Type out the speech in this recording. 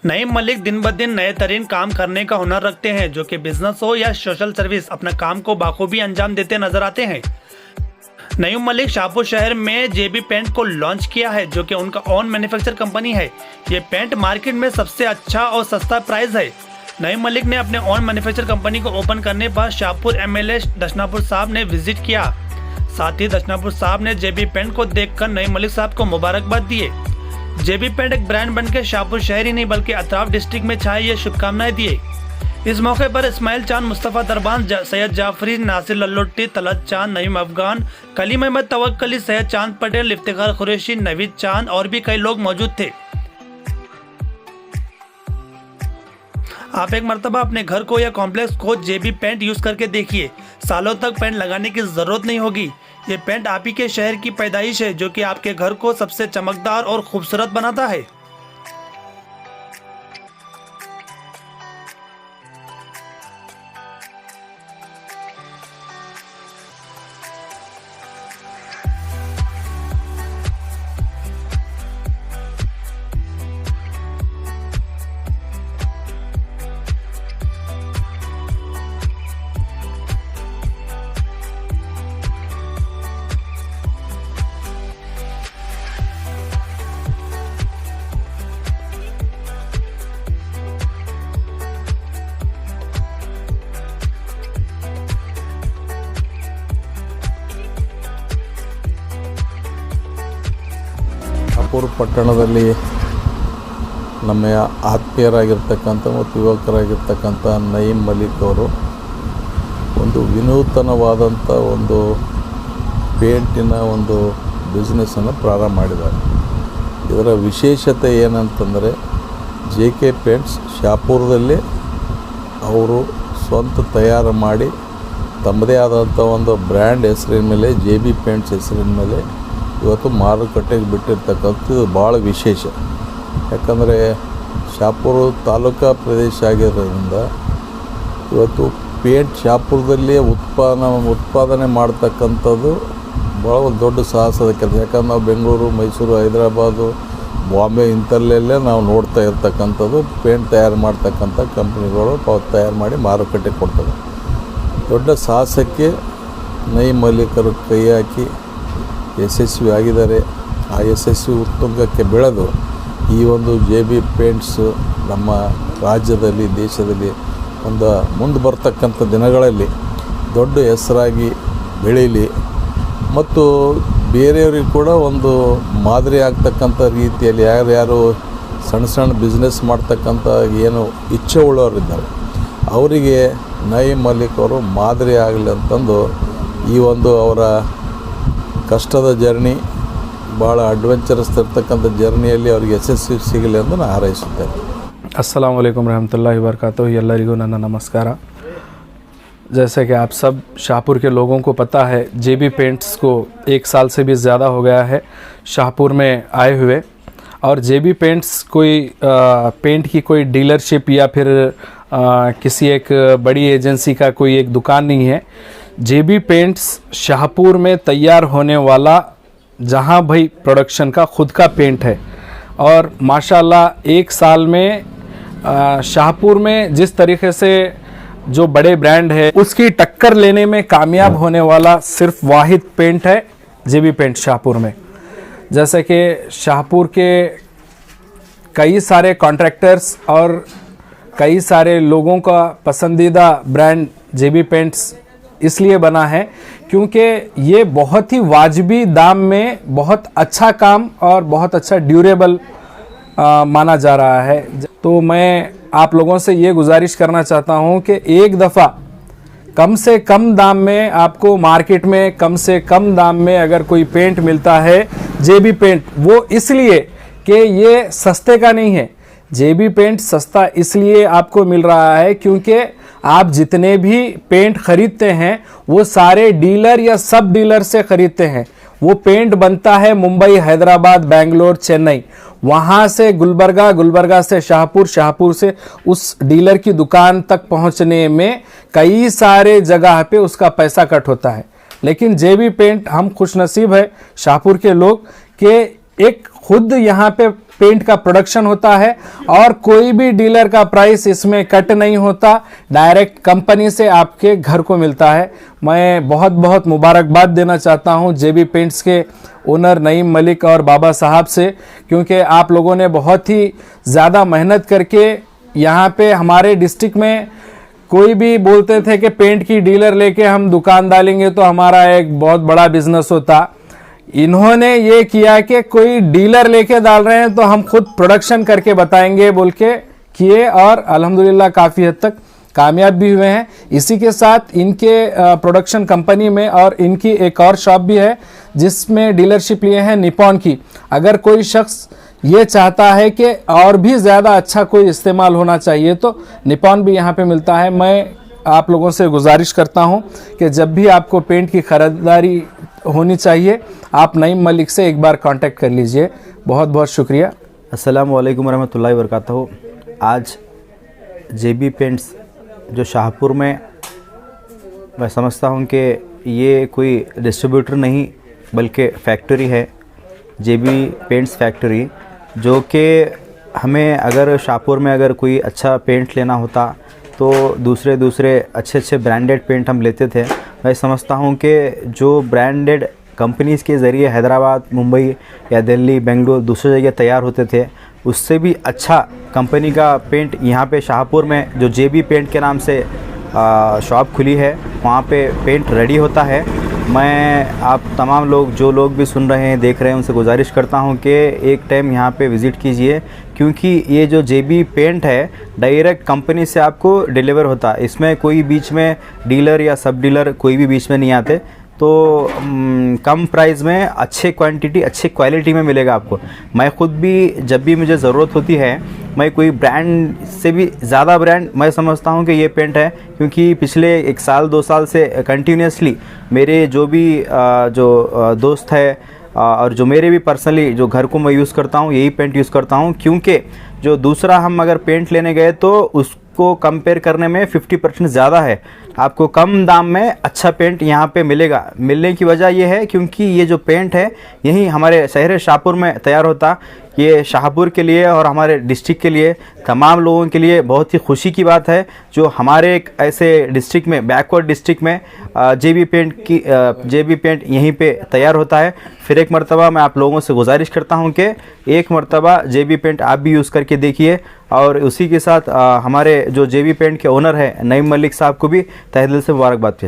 नईम मलिक दिन ब दिन नए तरीन काम करने का हुनर रखते हैं, जो कि बिजनेस हो या सोशल सर्विस अपना काम को बाखूबी अंजाम देते नजर आते हैं। नईम मलिक शाहपुर शहर में जेबी पेंट को लॉन्च किया है, जो कि उनका ओन मैन्युफैक्चर कंपनी है। ये पेंट मार्केट में सबसे अच्छा और सस्ता प्राइस है। नईम मलिक ने अपने ओन मैन्युफैक्चर कंपनी को ओपन करने पर शाहपुर एमएलए दशनापुर साहब ने विजिट किया। साथ ही दशनापुर साहब ने जेबी पेंट को देखकर नईम मलिक साहब को मुबारकबाद दिए। जेबी पेंट एक ब्रांड बनकर शाहपुर शहर ही नहीं बल्कि अतराफ डिस्ट्रिक्ट में छाए, ये शुभकामनाएं दिए। इस मौके पर इस्माइल चांद, मुस्तफ़ा दरबान, सैयद जाफरी, नासिर लल्लोटी, तलत चांद, नईम अफगान, कलीम अहमद तवक्कली, सैयद चांद पटेल, इफ्तिखार कुरैशी, नवीद चांद और भी कई लोग मौजूद थे। आप एक मर्तबा अपने घर को या कॉम्प्लेक्स को जेबी पेंट यूज करके देखिए, सालों तक पेंट लगाने की जरूरत नहीं होगी। ये पेंट आप ही के शहर की पैदाइश है, जो कि आपके घर को सबसे चमकदार और खूबसूरत बनाता है। ಶಾಪುರ ಪಟ್ಟಣದಲ್ಲಿ ನಮ್ಮ ಆತ್ಮೀಯರಾಗಿರ್ತಕ್ಕಂಥ ಮತ್ತು ಯುವಕರಾಗಿರ್ತಕ್ಕಂಥ ನईम ಮಲಿಕ್ ಅವರು ಒಂದು ವಿನೂತನವಾದಂಥ ಒಂದು ಪೇಂಟಿನ ಒಂದು ಬಿಸ್ನೆಸ್ಸನ್ನು ಪ್ರಾರಂಭ ಮಾಡಿದ್ದಾರೆ. ಇದರ ವಿಶೇಷತೆ ಏನಂತಂದರೆ JK ಪೇಂಟ್ಸ್ ಶಾಪುರದಲ್ಲಿ ಅವರು ಸ್ವಂತ ತಯಾರು ಮಾಡಿ ತಮ್ಮದೇ ಆದಂಥ ಒಂದು ಬ್ರ್ಯಾಂಡ್ ಹೆಸರಿನ ಮೇಲೆ JB ಪೇಂಟ್ಸ್ ಹೆಸರಿನ ಮೇಲೆ ಇವತ್ತು ಮಾರುಕಟ್ಟೆಗೆ ಬಿಟ್ಟಿರ್ತಕ್ಕಂಥದ್ದು ಭಾಳ ವಿಶೇಷ. ಯಾಕಂದರೆ ಶಾಪುರ ತಾಲೂಕಾ ಪ್ರದೇಶ ಆಗಿರೋದ್ರಿಂದ ಇವತ್ತು ಪೇಂಟ್ ಶಾಪುರದಲ್ಲೇ ಉತ್ಪಾದನೆ ಮಾಡ್ತಕ್ಕಂಥದ್ದು ಭಾಳ ಒಂದು ದೊಡ್ಡ ಸಾಹಸದ ಕೆಲಸ. ಯಾಕಂದ್ರೆ ನಾವು ಬೆಂಗಳೂರು, ಮೈಸೂರು, ಹೈದರಾಬಾದು, ಬಾಂಬೆ ಇಂಥಲ್ಲೆಲ್ಲೇ ನಾವು ನೋಡ್ತಾ ಇರ್ತಕ್ಕಂಥದ್ದು ಪೇಂಟ್ ತಯಾರು ಮಾಡ್ತಕ್ಕಂಥ ಕಂಪ್ನಿಗಳು ತಯಾರು ಮಾಡಿ ಮಾರುಕಟ್ಟೆಗೆ ಕೊಡ್ತವೆ. ದೊಡ್ಡ ಸಾಹಸಕ್ಕೆ ನईम ಮಲಿಕರು ಕೈ ಹಾಕಿ ಯಶಸ್ವಿ ಆಗಿದ್ದಾರೆ. ಆ ಯಶಸ್ವಿ ಉತ್ತುಂಗಕ್ಕೆ ಬೆಳೆದು ಈ ಒಂದು JB ಪೇಂಟ್ಸು ನಮ್ಮ ರಾಜ್ಯದಲ್ಲಿ, ದೇಶದಲ್ಲಿ ಒಂದು ಮುಂದೆ ಬರ್ತಕ್ಕಂಥ ದಿನಗಳಲ್ಲಿ ದೊಡ್ಡ ಹೆಸರಾಗಿ ಬೆಳೀಲಿ ಮತ್ತು ಬೇರೆಯವ್ರಿಗೆ ಕೂಡ ಒಂದು ಮಾದರಿ ಆಗ್ತಕ್ಕಂಥ ರೀತಿಯಲ್ಲಿ ಯಾರ್ಯಾರು ಸಣ್ಣ ಸಣ್ಣ ಬಿಸ್ನೆಸ್ ಮಾಡ್ತಕ್ಕಂಥ ಏನು ಇಚ್ಛೆ ಉಳ್ಳವರಿದ್ದಾರೆ ಅವರಿಗೆ ನईम ಮಲಿಕ್ ಅವರು ಮಾದರಿ ಆಗಲಿ ಅಂತಂದು ಈ ಒಂದು ಅವರ ಕಷ್ಟದ ಜರ್ನಿ, ಭಾಳ ಅಡ್ವೆಂಚರಸ್ ಇರ್ತಕ್ಕಂಥ ಜರ್ನಿಯಲ್ಲಿ ಅವರಿಗೆ ಯಶಸ್ವಿ ಸಿಗಲಿ ಎಂದು ನಾನು ಹಾರೈಸುತ್ತೇನೆ. अस्सलाम वालेकुम रहमतुल्लाहि व बरकातुहू. ಎಲ್ಲರಿಗೂ ನನ್ನ ನಮಸ್ಕಾರ. जैसे कि आप सब शाहपुर के लोगों को पता है, JB पेंट्स को 1 साल से भी ज़्यादा हो गया है शाहपुर में आए हुए। और JB पेंट्स कोई पेंट की कोई डीलरशिप या फिर किसी एक बड़ी एजेंसी का कोई एक दुकान नहीं है। JB पेंट्स शाहपुर में तैयार होने वाला जहां भाई प्रोडक्शन का खुद का पेंट है। और माशाल्लाह 1 साल में शाहपुर में जिस तरीके से जो बड़े ब्रांड है उसकी टक्कर लेने में कामयाब होने वाला सिर्फ वाहिद पेंट है JB पेंट शाहपुर में। जैसे कि शाहपुर के कई सारे कॉन्ट्रैक्टर्स और कई सारे लोगों का पसंदीदा ब्रांड JB पेंट्स इसलिए बना है क्योंकि ये बहुत ही वाजिबी दाम में बहुत अच्छा काम और बहुत अच्छा ड्यूरेबल माना जा रहा है। तो मैं आप लोगों से ये गुजारिश करना चाहता हूँ कि एक दफ़ा कम से कम दाम में आपको मार्केट में कम से कम दाम में अगर कोई पेंट मिलता है JB पेंट, वो इसलिए कि ये सस्ते का नहीं है। JB पेंट सस्ता इसलिए आपको मिल रहा है क्योंकि आप जितने भी पेंट खरीदते हैं वो सारे डीलर या सब डीलर से खरीदते हैं। वो पेंट बनता है मुंबई, हैदराबाद, बेंगलोर, चेन्नई, वहाँ से गुलबर्गा, गुलबर्गा से शाहपुर, शाहपुर से उस डीलर की दुकान तक पहुँचने में कई सारे जगह पे उसका पैसा कट होता है। लेकिन JB पेंट हम खुशनसीब है शाहपुर के लोग कि एक खुद यहाँ पे पेंट का प्रोडक्शन होता है और कोई भी डीलर का प्राइस इसमें कट नहीं होता, डायरेक्ट कंपनी से आपके घर को मिलता है। मैं बहुत बहुत मुबारकबाद देना चाहता हूँ जेबी पेंट्स के ओनर नईम मलिक और बाबा साहब से, क्योंकि आप लोगों ने बहुत ही ज़्यादा मेहनत करके यहाँ पे हमारे डिस्ट्रिक्ट में कोई भी बोलते थे कि पेंट की डीलर लेके हम दुकान डालेंगे तो हमारा एक बहुत बड़ा बिजनेस होता। इन्होंने ये किया कि कोई डीलर लेके डाल रहे हैं तो हम खुद प्रोडक्शन करके बताएंगे बोल के किए और अल्हम्दुलिल्लाह काफ़ी हद तक कामयाब भी हुए हैं। इसी के साथ इनके प्रोडक्शन कंपनी में और इनकी एक और शॉप भी है जिसमें डीलरशिप लिए हैं निपॉन की। अगर कोई शख्स ये चाहता है कि और भी ज़्यादा अच्छा कोई इस्तेमाल होना चाहिए तो निपॉन भी यहाँ पे मिलता है। मैं आप लोगों से गुजारिश करता हूँ कि जब भी आपको पेंट की ख़रीदारी होनी चाहिए आप नईम मलिक से एक बार कांटेक्ट कर लीजिए। बहुत बहुत शुक्रिया। अस्सलाम वालेकुम रहमतुल्लाहि व बरकातहू। आज जेबी पेंट्स जो शाहपुर में, मैं समझता हूँ कि ये कोई डिस्ट्रीब्यूटर नहीं बल्कि फैक्ट्री है, जेबी पेंट्स फैक्ट्री, जो कि हमें अगर शाहपुर में अगर कोई अच्छा पेंट लेना होता तो दूसरे अच्छे ब्रांडेड पेंट हम लेते थे। मैं समझता हूँ कि जो ब्रांडेड कंपनीज़ के ज़रिए हैदराबाद, मुंबई या दिल्ली, बेंगलुरु दूसरी जगह तैयार होते थे, उससे भी अच्छा कंपनी का पेंट यहाँ पे शाहपुर में जो जेबी पेंट के नाम से शॉप खुली है, वहाँ पे पेंट रेडी होता है। मैं आप तमाम लोग जो लोग भी सुन रहे हैं, देख रहे हैं, उनसे गुजारिश करता हूँ कि एक टाइम यहाँ पे विज़िट कीजिए, क्योंकि ये जो जेबी पेंट है डायरेक्ट कंपनी से आपको डिलीवर होता है। इसमें कोई बीच में डीलर या सब डीलर कोई भी बीच में नहीं आते, तो कम प्राइस में अच्छे क्वांटिटी अच्छे क्वालिटी में मिलेगा आपको। मैं ख़ुद भी जब भी मुझे ज़रूरत होती है, मैं कोई ब्रांड से भी ज़्यादा ब्रांड मैं समझता हूँ कि ये पेंट है, क्योंकि पिछले 1 साल 2 साल से कंटिन्यूसली मेरे जो भी दोस्त है और जो मेरे भी पर्सनली जो घर को मैं यूज़ करता हूँ यही पेंट यूज़ करता हूँ, क्योंकि जो दूसरा हम अगर पेंट लेने गए तो उसको कंपेयर करने में 50% ज़्यादा है। आपको कम दाम में अच्छा पेंट यहाँ पे मिलेगा। मिलने की वजह यह है क्योंकि ये जो पेंट है यही हमारे शहर शाहपुर में तैयार होता। ये शाहपुर के लिए और हमारे डिस्ट्रिक्ट के लिए तमाम लोगों के लिए बहुत ही खुशी की बात है जो हमारे एक ऐसे डिस्ट्रिक्ट में, बैकवर्ड डिस्ट्रिक्ट में जेबी पेंट यहीं पे तैयार होता है। फिर एक मरतबा मैं आप लोगों से गुजारिश करता हूं कि एक मरतबा जेबी पेंट आप भी यूज़ करके देखिए, और उसी के साथ हमारे जो जेबी पेंट के ओनर हैं नईम मलिक साहब को भी तहे दिल से मुबारकबाद पेश।